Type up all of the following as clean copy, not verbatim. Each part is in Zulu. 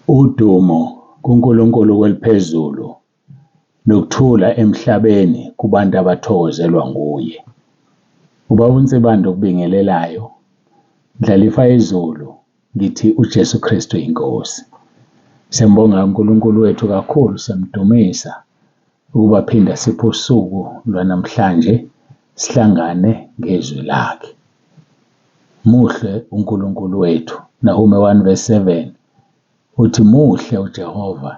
Udumo kuNkulunkulu kweliphezulu nokuthula emhlabeni kubantu abathokozelwa nguye. Ubaba uNsibanda okubingelelayo, Ndlalifa izulu, ngithi uJesu Kristu inkosi. Siyambonga uNkulunkulu wethu kakhulu, siyamdumisa ukuba phinda sipho usuku lwanamhlanje sihlangane ngezwi lakhe. Muhle uNkulunkulu wethu. Nahume 1:7 uthi muhle uJehova,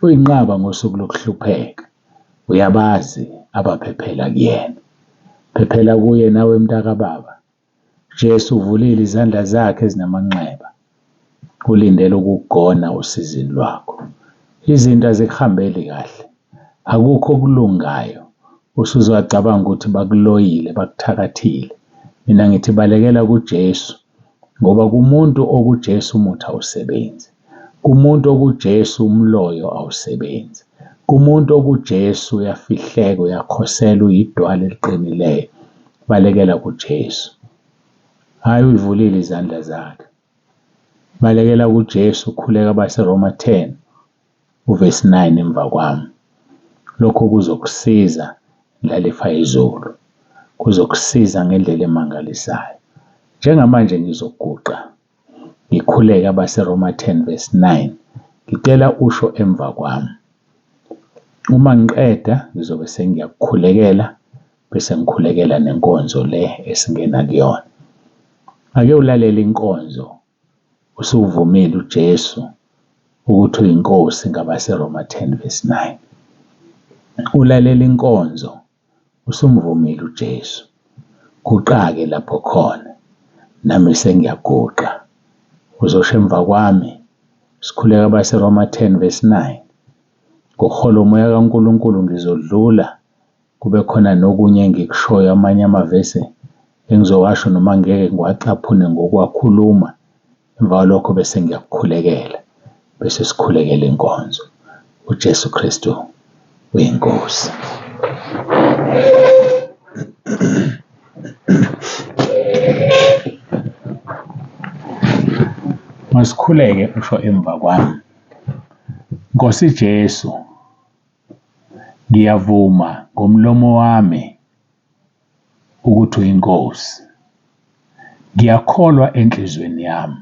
uyinqaba ngosuku lokuhlupheka, uyabazi abaphephela kuyena. Phephela kuye nawe mntakababa. Jesu uvulile izandla zakhe ezinamanxeba, ulindele ukukugona usizini lwakho. Izinto azikuhambeli kahle, akukho okulungayo. Usuzwacabanga ukuthi bakuloyile, bakuthakathile. Mina ngithi balekela kuJesu, ngoba kumuntu okuJesu umuthi awusebenzi. Kumuntu okuJesu umloyo awusebenzi. Kumuntu okuJesu uyafihleka, uyakhosela, uyidwala eliqinileyo. Balekela kuJesu. Hayi, uyivulile izandla zakhe. Balekela kuJesu, ukhuleka baseRoma 10:9 emva kwami. Lokho kuzokusiza Ndlalifa izulu. Kuzokusiza ngendlela emangalisayo. Njengamanje ngizoguqa ngikhuleka baseRoma 10:9. Ngicela usho emva kwami. Uma ngiqeda ngizobe sengiyakukhulekela bese ngikhulekela nenkonzo le esingena kuyona. Ake ulalela inkonzo usuvumile uJesu ukuthi uyinkosi ngabaseRoma 10:9. Ulalela inkonzo usumvumile uJesu. Guqa-ke lapho khona, nami sengiyaguqa. Uzosho emva kwami, sikhuleka baseRoma 10:9. Ngokuhola umoya kaNkulunkulu ngizodlula, kube khona nokunye engikushoyo, amanye amavesi engizowasho noma ngeke ngiwacaphune ngokwakhuluma. Emva kwalokho bese ngiyakukhulekela, bese sikhulekela inkonzo. uJesu Kristu uyinkosi. Masikhuleke usho emva kwami. Nkosi Jesu, ngiyavuma ngomlomo wami ukuthi uyinkosi. Ngiyakholwa enhlizweni yami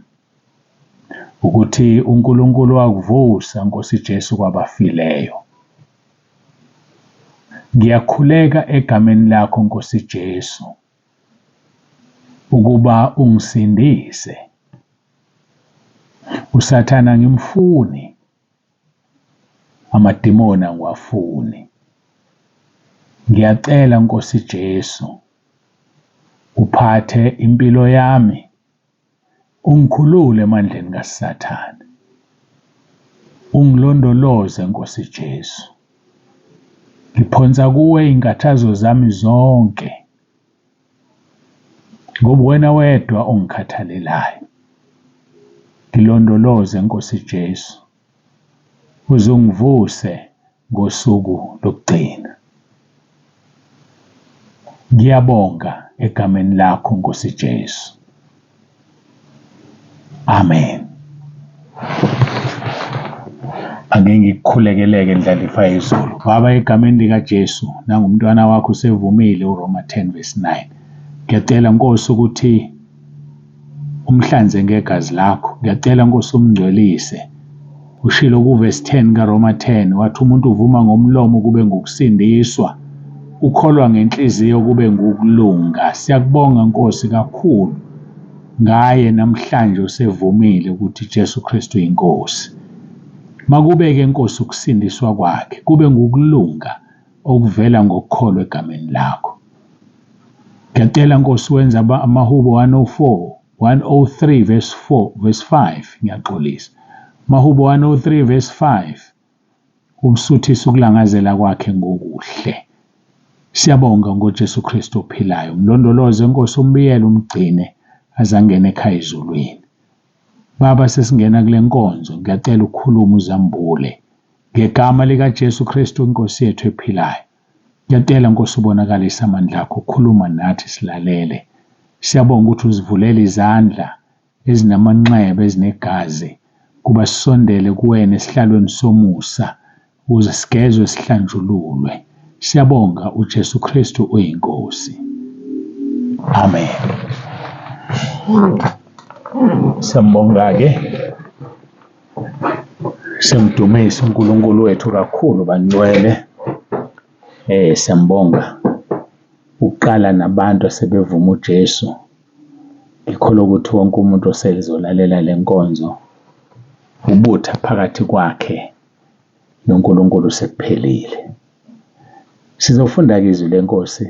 ukuthi uNkulunkulu wakuvusa Nkosi Jesu kwabafileyo. Ngiyakhuleka egameni lakho Nkosi Jesu ukuba ungisindise. USathana ngimfuni, amadimoni angiwafuni. Ngiyacela Nkosi Jesu uphathe impilo yami, ungikhulule emandleni kaSathane. Ungilondoloze Nkosi Jesu. Ngiphonsa kuwe inkathazo zami zonke, ngoba wena wedwa ongikhathalelayo. Ngilondoloze Nkosi Jesu, uze ungivuse ngosuku lokugcina. Ngiyabonga egameni lakho Nkosi Jesu. Amen. Ake ngikukhulekeleke Ndlalifa izulu. Baba, egameni likaJesu nangumntwana wakho usevumile uRoma 10:9. Ngiyacela Nkosi ukuthi umhlanze ngegazi lakho. Ngiyacela Nkosi umngcwelise. Ushilo kuverse 10 kaRoma 10 wathi umuntu uvuma ngomlomo kube ngokusindiswa, ukholwa ngenhliziyo kube ngokulunga. Siyakubonga Nkosi kakhulu ngaye namhlanje usevumile ukuthi Jesu Kristu inkosi. Makube-ke Nkosi ukusindiswa kwakhe kube ngokulunga okuvela ngokukholwa egameni lakho. Ngiyacela Nkosi wenza amahubo 103:4-5. Ngiyaxolisa. Mahubo 103:5. Umsuthisa ukulangazela kwakhe ngokuhle. Siyabonga ngoJesu Kristu ophilayo. Mlondoloze Nkosi, umbiyele, umgcine azangene ekhaya ezulwini. Baba, sesingena kule nkonzo, ngiyacela ukukhuluma uzambule ngegama likaJesu Kristu inkosi yethu ephilayo. Ngiyacela Nkosi ubonakalise amandla akho, ukhuluma nathi silalele. Siyabonga ukuthi uzivulele izandla ezinamanxeba ezinegazi kuba sisondele kuwena esihlalweni somusa ukuze sigezwe sihlanjululwe. Siyabonga uJesu Kristu uyinkosi. Amen. Siyambonga-ke, simdumisa uNkulunkulu wethu kakhulu bangcwele. Siyambonga ukuqala nabantu asebevuma uJesu. Ngikholwa ukuthi wonke umuntu osezolalela le nkonzo, ubutha phakathi kwakhe noNkulunkulu sekuphelile. Sizofunda-ke izwi lenkosi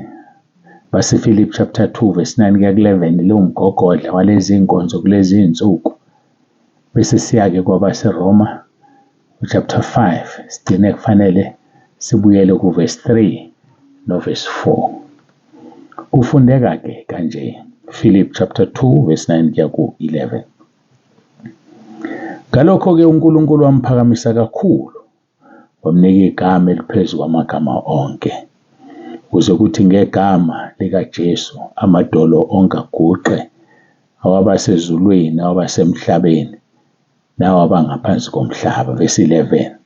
basePhilippi chapter 2 verse 9 kuya ku-11, lo mgogodla walezi nkonzo kulezi insuku. Bese siya-ke kwabaseRoma chapter 5, sigcine kufanele sibuyele ku verse 3 no verse 4. Kufundeka-ke kanje, Philippi chapter 2 verse 9 kuya ku-11. Ngalokho-ke uNkulunkulu wamphakamisa kakhulu, wamnika igama eliphezu kwamagama onke, ukuze kuthi ngegama likaJesu amadolo onke aguqe, awabasezulwini, awabasemhlabeni, nawabangaphansi komhlaba. Verse 11.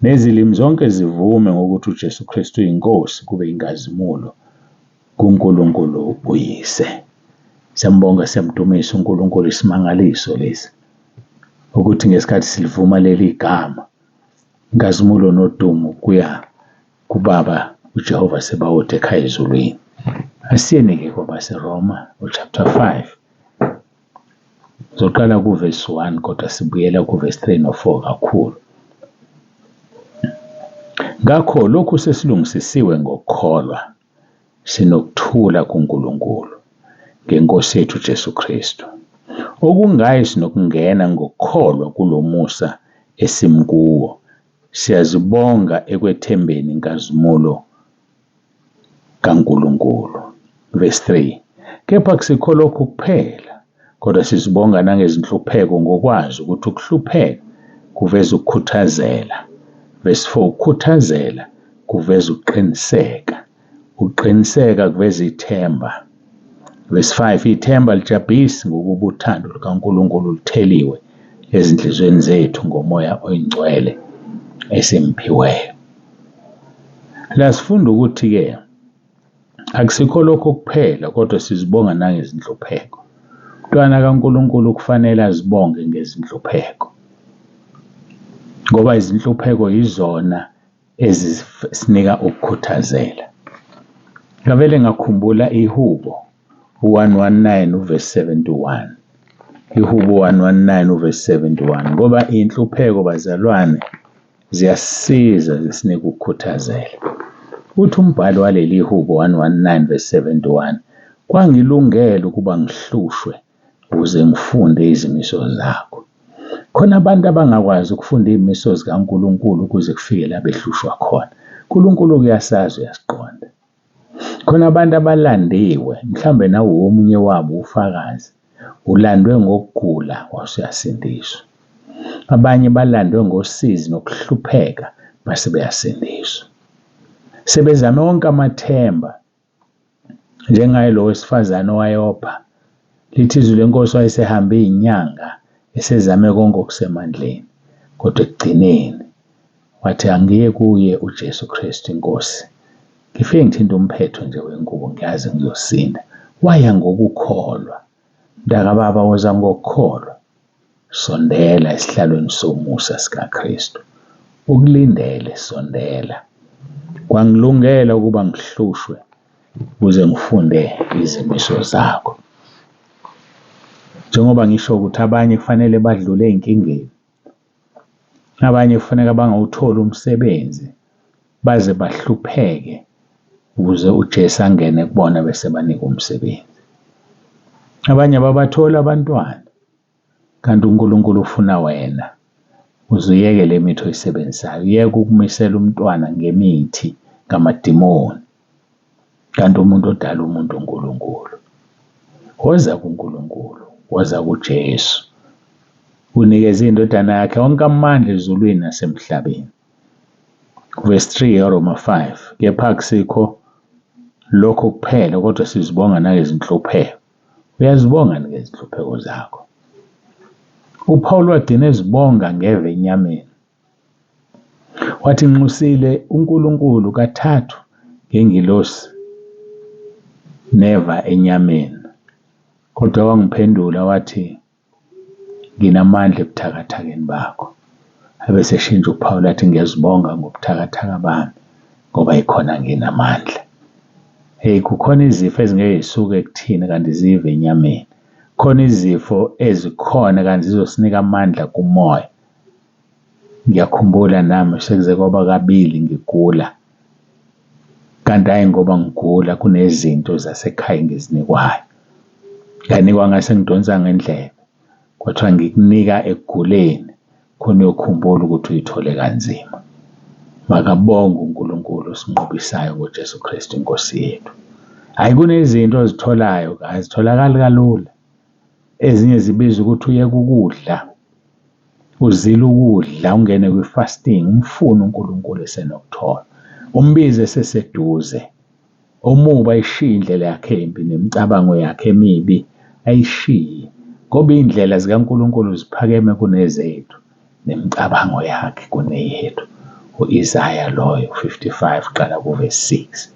Nezilimi zonke zivume ngokuthi uJesu Kristu uyinkosi, kube inkazimulo kuNkulunkulu uyise. Siyambonga, siyamdumisa uNkulunkulu, isimangaliso lesi ukuthi ngesikhathi silivuma leli gama, inkazimulo nodumo kuya kuBaba uJehova Sebawothi ekhaya ezulwini. Asiyeni-ke kwabaseRoma chapter 5. Zoqala ku verse 1 kodwa sibuyela ku verse 3 no 4 kakhulu. Ngakho lokhu sesilungisisiwe ngokukholwa, sinokuthula kuNkulunkulu ngeNkosi yethu Jesu Kristu. Okungayi sinokungena ngokukholwa kulo musa esimkuwo. Siyazibonga ekwethembeni inkazimulo kaNkulunkulu. Verse 3. Kepha akusikho lokhu kuphela, kodwa sizibonga nangezinhlupheko ngokwazi ukuthi ukuhlupheka kuveza ukukhuthazela. Verse 4. Ukukhuthazela kuveza ukuqiniseka. Ukuqiniseka kuveza ithemba. Verse 5. Ithemba lijabhisi ngokuba uthando lukaNkulunkulu lutheliwe ezinhlizweni zethu ngomoya oyingcwele esimphiweyo. La sifunda ukuthi-ke akusikho lokho kuphela, kodwa sizibonga nangezinhlupheko. Umntwana kaNkulunkulu kufanele azibonge ngezinhlupheko, ngoba izinhlupheko yizona ezisinika ukukhuthazela. Ngavele ngakhumbula ihubo 119 verse 71. Ihubo 119 verse 71, ngoba inhlupheko bazalwane ziyasiza zisinika ukukhuthazela. Uthi umbhalo waleli hubo 119 verse 71, kwangilungela ukuba ngihlushwe ukuze ngifunde izimiso zakho. Khona abantu abangakwazi ukufunda izimiso zikaNkulunkulu ukuze kufike la behlushwa khona. uNkulunkulu kuyasazi, uyasiqonda. Khona abantu abalandiwe, mhlambe nawo omunye wabo ufakazi, ulandwe ngokugula wasuyasindiswa. Abanye balandwe ngosizi nokuhlupheka base beyasindiswa. Sebezame wonke amathemba, njengaye lo wesifazane owayopha. Lithi izwi lenkosi wayesehambe izinyanga esezame konke okusemandleni, kodwa ekugcineni wathi angiye kuye uJesu Kristu inkosi, ngifike ngithinta umphetho nje wengubo ngiyazi ngizosinda. Waya ngokukholwa. Mntaka baba, woza ngokukholwa, sondela esihlalweni somusa sikaKristu. Ukulindele, sondela. Kwangilungela ukuba ngihlushwe ukuze ngifunde izimiso zakho. Njengoba ngisho ukuthi abanye kufanele badlule ezinkingeni, abanye kufanele bangawuthola umsebenzi baze bahlupheke ukuze uJesu angene kubona bese banika umsebenzi. Abanye ababathola abantwana, kanti uNkulunkulu ufuna wena uzuyeke le mithi oyisebenzisayo. Yeke ukumisela umntwana ngemithi ngamadimoni, kanti umuntu odala umuntu uNkulunkulu. Woza kuNkulunkulu, woza kuJesu, unikeze indodana yakhe wonke amandla ezulwini nasemhlabeni. Verse 3 yaRoma 5. Kepha akusikho lokho kuphela, kodwa sizibonga nangezinhlupheko. Uyazibonga ngezinhlupheko zakho. uPaul wagcina ezibonga ngeve enyameni. Wathi nxusile uNkulunkulu kathathu ngengilosi neva enyameni. Kodwa wangiphendula wathi nginamandla ebuthakathakeni bakho. Abese shintsha uPaul athi ngiyazibonga ngobuthakathaka bami ngoba ikhona nginamandla. Kukhona izifo ezingeke zisuke kuthina kanti zive enyameni. Khona izifo ezikhona kanti zizosinika amandla kumoya. Ngiyakhumbula nami sekuze kwaba kabili ngigula. Kanti hayi ngoba ngigula kunezinto zasekhaya ngizinikwayo. Nganikwa ngase ngidonsa ngendlebe. Kwathiwa ngikunika ekuguleni khona uyokhumbula ukuthi uyithole kanzima. Makabonge uNkulunkulu osinqobisayo ngoJesu Kristu inkosi yethu. Hayi kunezinto ozitholayo azitholakali kalula. Ezinye zibiza ukuthi uyeke ukudla. Uzile ukudla ungene kwi-fasting umfune uNkulunkulu esenokuthola. Umbize seseduze. Umuba ayishiye indlela yakhe embi nemicabango yakhe emibi ayishiye. Ngoba indlela zikaNkulunkulu ziphakeme kunezethu nemicabango yakhe kuneyethu. U-Isaya loyo 55 qala ku-verse 6.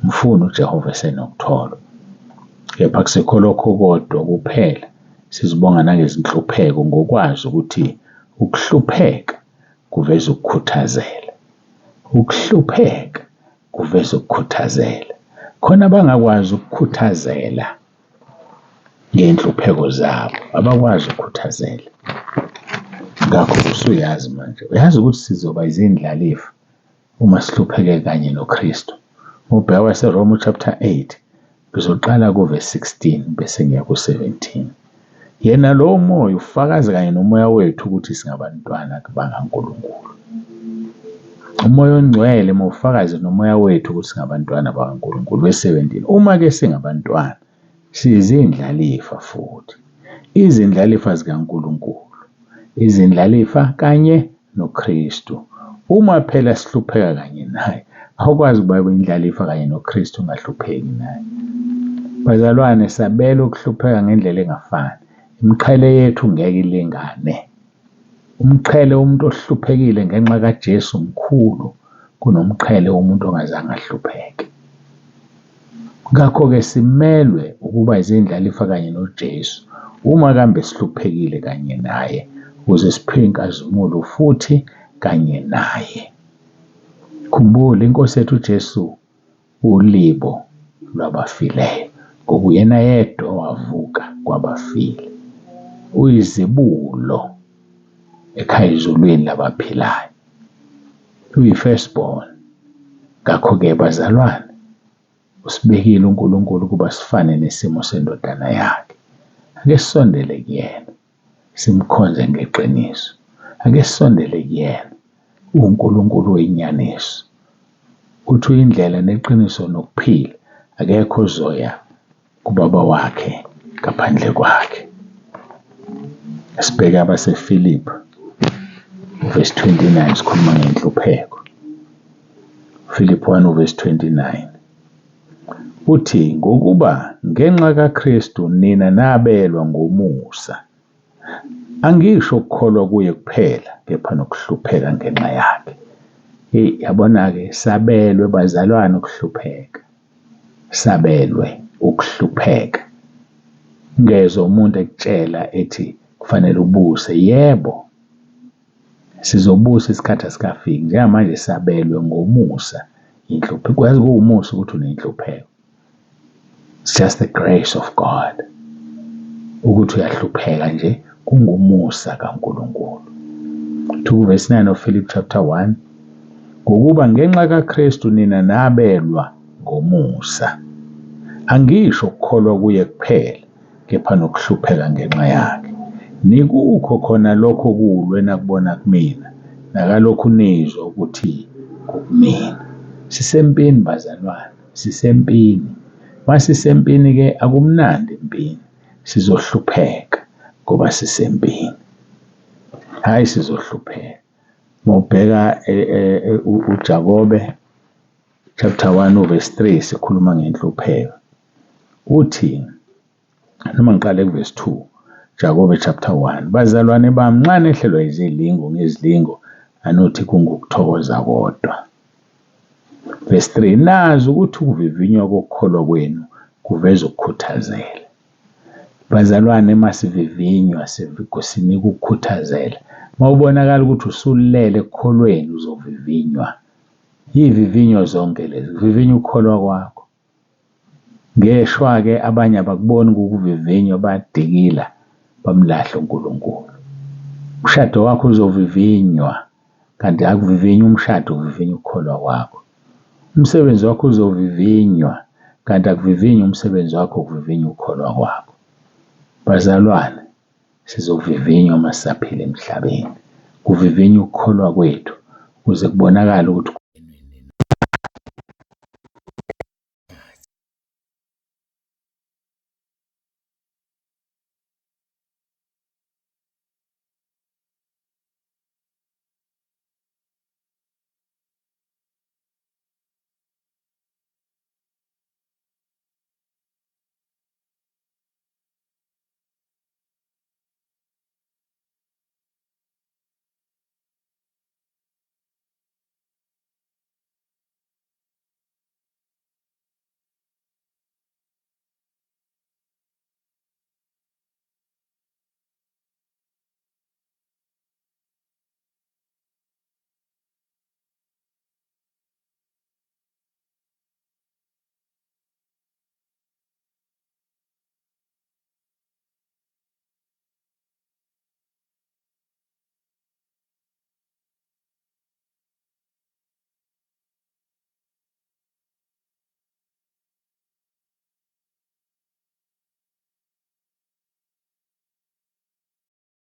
Mfuna uJehova esenokuthola. Kepha kusekho lokho kodwa kuphela sizibonga nangezinhlupheko ngokwazi ukuthi ukuhlupheka kuveza ukukhuthazela. Ukuhlupheka kuveza ukukhuthazela. Khona abangakwazi ukukhuthazela ngenhlupheko zabo, abakwazi ukukhuthazela. Ngakho usuyazi manje, uyazi ukuthi sizoba izindlalifa uma sihlupheke kanye noKristu. Ubheka waseRoma chapter 8 bizoqala ku-verse 16 bese ngiya ku-17. Yena lo moya ufakaza kanye nomoya wethu ukuthi singabantwana bakaNkulunkulu. Umoya ongcwele mawufakaze nomoya wethu ukuthi singabantwana bakaNkulunkulu. Verse 17. Uma-ke singabantwana sizindlalifa futhi. Izindlalifa zikaNkulunkulu. Izindlalifa kanye noKristu. Uma phela sihlupheka kanye naye, awukwazi ukuba indlalifa kanye noKristu ungahlupheki naye. Bazalwane, sabela ukuhlupheka ngendlela engafani. Imiqhele yethu ngeke ilingane. Umqhele womuntu ohluphekile ngenxa kaJesu mkhulu kunomqhele womuntu ongazange ahlupheke. Ngakho-ke simelwe ukuba izindlalifa kanye noJesu uma kambe sihluphekile kanye naye ukuze siphiwe inkazimulo futhi kanye naye. Khumbula inkosi yethu uJesu ulibo lwabafileyo ngoba uyena yedwa wavuka kwabafile. Uyizibulo ekhaya ezulwini labaphilayo. Uyi-firstborn. Ngakho-ke bazalwane, usibekile uNkulunkulu kuba sifane nesimo sendodana yakhe. Ake sisondele kuyena simkhonze ngeqiniso. Ake sisondele kuyena uNkulunkulu wenyaniso. Uthi uyindlela neqiniso nokuphila. Akekho ozoya kubaba wakhe ngaphandle kwakhe. Sibheke abaseFilippi verse 29 sikhuluma ngenhlupheko. Philippi 1 verse 29. Uthi ngokuba ngenxa kaKristu nina nabelwa ngomusa. Angisho ukukholwa kuye kuphela kepha nokuhlupheka ngenxa yakhe. Yabona-ke sabelwe bazalwane ukuhlupheka. Sabelwe ukuhlupheka. Ngezwe umuntu ekutshela ethi kufanele ubuse. Yebo, sizobusa isikhathi asikafiki. Njengamanje sabelwe ngomusa inhlupheko. Kwazi kuwumusa ukuthi unenhlupheko. It's just the grace of God. Ukuthi uyahlupheka nje kungumusa kaNkulunkulu. 2 verse 9 of Philippians chapter 1. Ngokuba ngenxa kaKristu nina nabelwa ngomusa. Angisho ukukholwa kuye kuphela kepha nokuhlupheka ngenxa yakhe. Nikukho khona lokho kulwe nakubona kumina nakalokhu nizwa ukuthi kumina. Sisempini bazalwane, sisempini. Masisempini-ke akumnandi empini. Sizohlupheka ngoba sisempini. Hayi sizohlupheka. Mawubheka uJakobe chapter 1 verse 3 sikhuluma ngenhlupheko. Uthi noma ngiqale ku verse 2. Jakobe chapter 1. Bazalwane bami, nxa nehlelwa izilingo ngezilingo, anothi kungukuthokoza kodwa. Verse 3. Nazi ukuthi ukuvivinywa kokukholwa kwenu kuveza ukukhuthazela. Bazalwane, masivivinywa sinika ukukhuthazela. Mawubonakala ukuthi usulele ekukholweni uzovivinywa. Yivivinyo zonke lezi, vivinya ukukholwa kwakho. Ngeshwa-ke abanye abakuboni ukuvivinywa, badikila bamlahle uNkulunkulu. Umshado wakho uzovivinywa, kanti akuvivinywa umshado, uvivinya ukukholwa kwakho. Umsebenzi wakho uzovivinywa, kanti akuvivinywa umsebenzi wakho, ukuvivinya ukukholwa kwakho. Bazalwane, sizovivinywa uma sisaphila emhlabeni. Kuvivinya ukukholwa kwethu ukuze kubonakale ukuthi